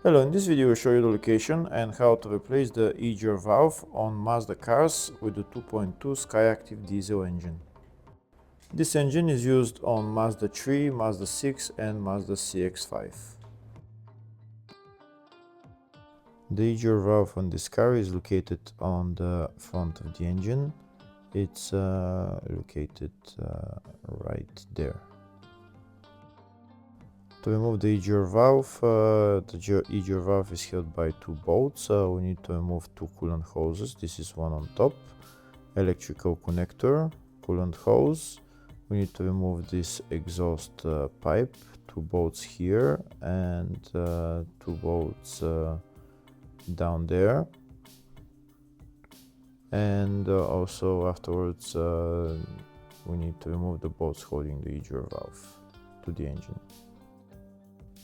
Hello, in this video I will show you the location and how to replace the EGR valve on Mazda cars with the 2.2 SkyActive diesel engine. This engine is used on Mazda 3, Mazda 6 and Mazda CX5. The EGR valve on this car is located on the front of the engine. It's located right there. To remove the EGR valve, the EGR valve is held by two bolts. We need to remove two coolant hoses. This is one on top, electrical connector, coolant hose. We need to remove this exhaust pipe, two bolts here and two bolts down there. And also afterwards we need to remove the bolts holding the EGR valve to the engine.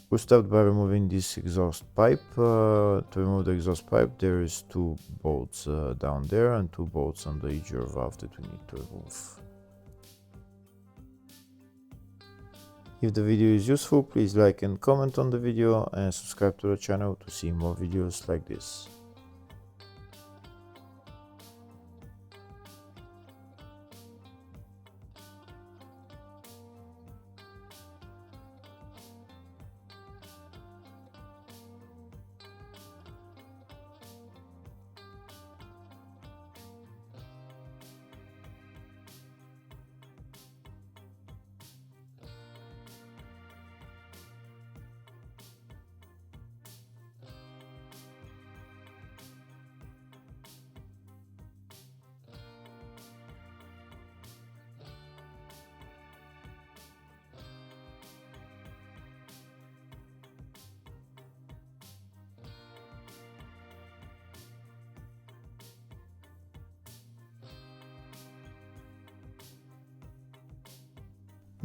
We start by removing this exhaust pipe. To remove the exhaust pipe, there is two bolts down there and two bolts on the EGR valve that we need to remove. If the video is useful, please like and comment on the video and subscribe to the channel to see more videos like this.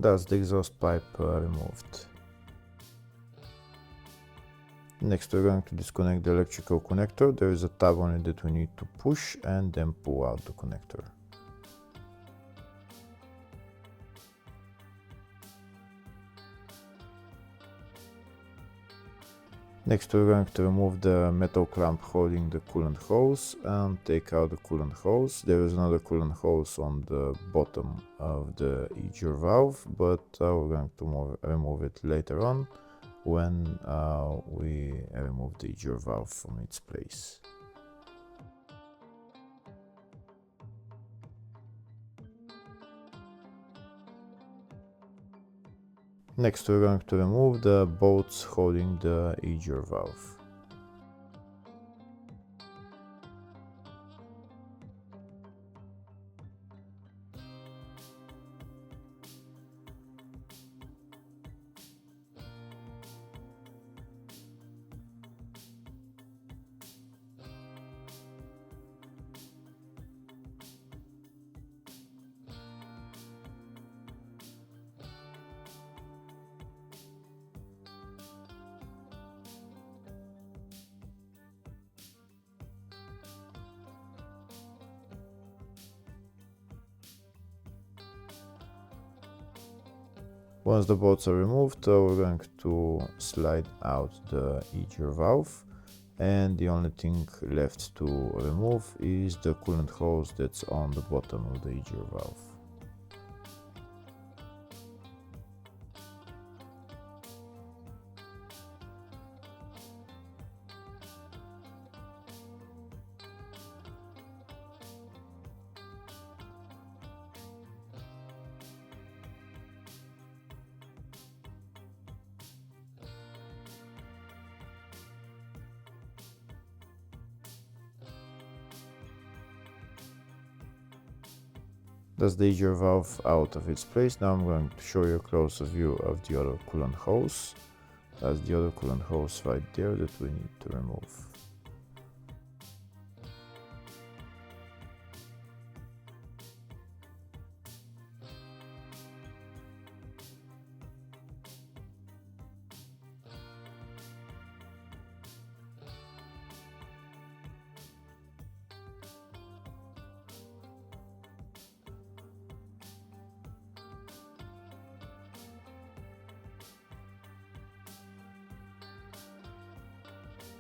That's the exhaust pipe removed. Next we're going to disconnect the electrical connector. There is a tab on it that we need to push and then pull out the connector. Next we're going to remove the metal clamp holding the coolant hose and take out the coolant hose. There is another coolant hose on the bottom of the EGR valve, but we're going to remove it later on when we remove the EGR valve from its place. Next we're going to remove the bolts holding the EGR valve. Once the bolts are removed, we're going to slide out the EGR valve, and the only thing left to remove is the coolant hose that's on the bottom of the EGR valve. That's the EGR valve out of its place. Now I'm going to show you a closer view of the other coolant hose. That's the other coolant hose right there that we need to remove.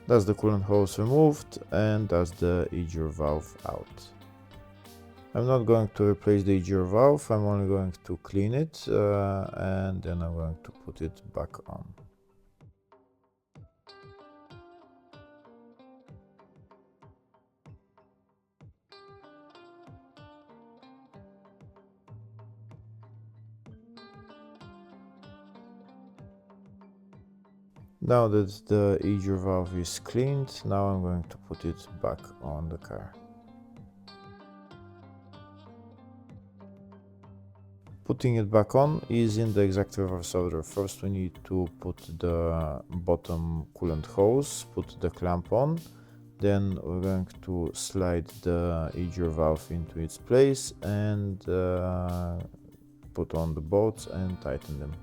That's the coolant hose removed, and that's the EGR valve out. I'm not going to replace the EGR valve, I'm only going to clean it and then I'm going to put it back on. Now that the EGR valve is cleaned, now I'm going to put it back on the car. Putting it back on is in the exact reverse order. First we need to put the bottom coolant hose, put the clamp on, then we're going to slide the EGR valve into its place and put on the bolts and tighten them.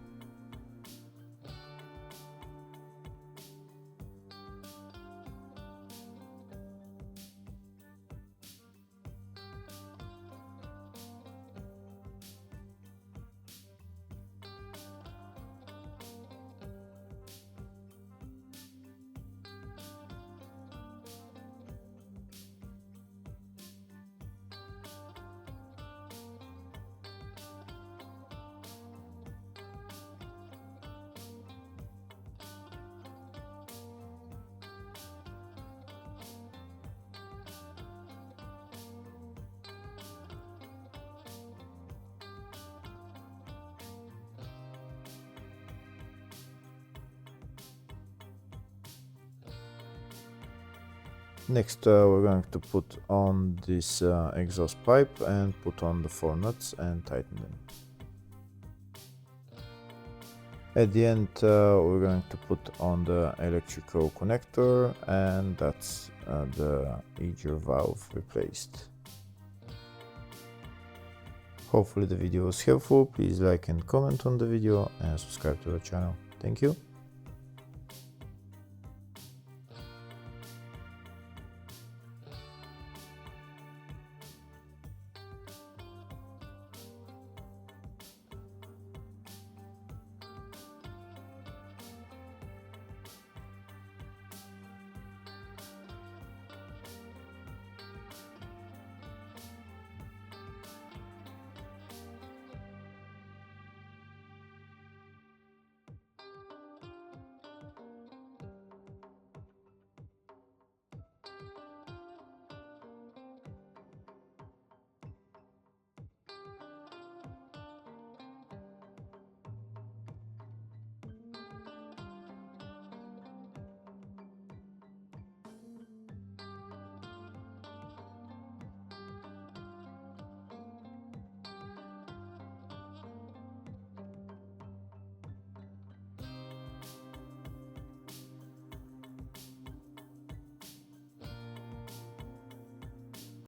Next we're going to put on this exhaust pipe and put on the 4 nuts and tighten them. At the end we're going to put on the electrical connector, and that's the EGR valve replaced. Hopefully the video was helpful. Please like and comment on the video and subscribe to the channel. Thank you.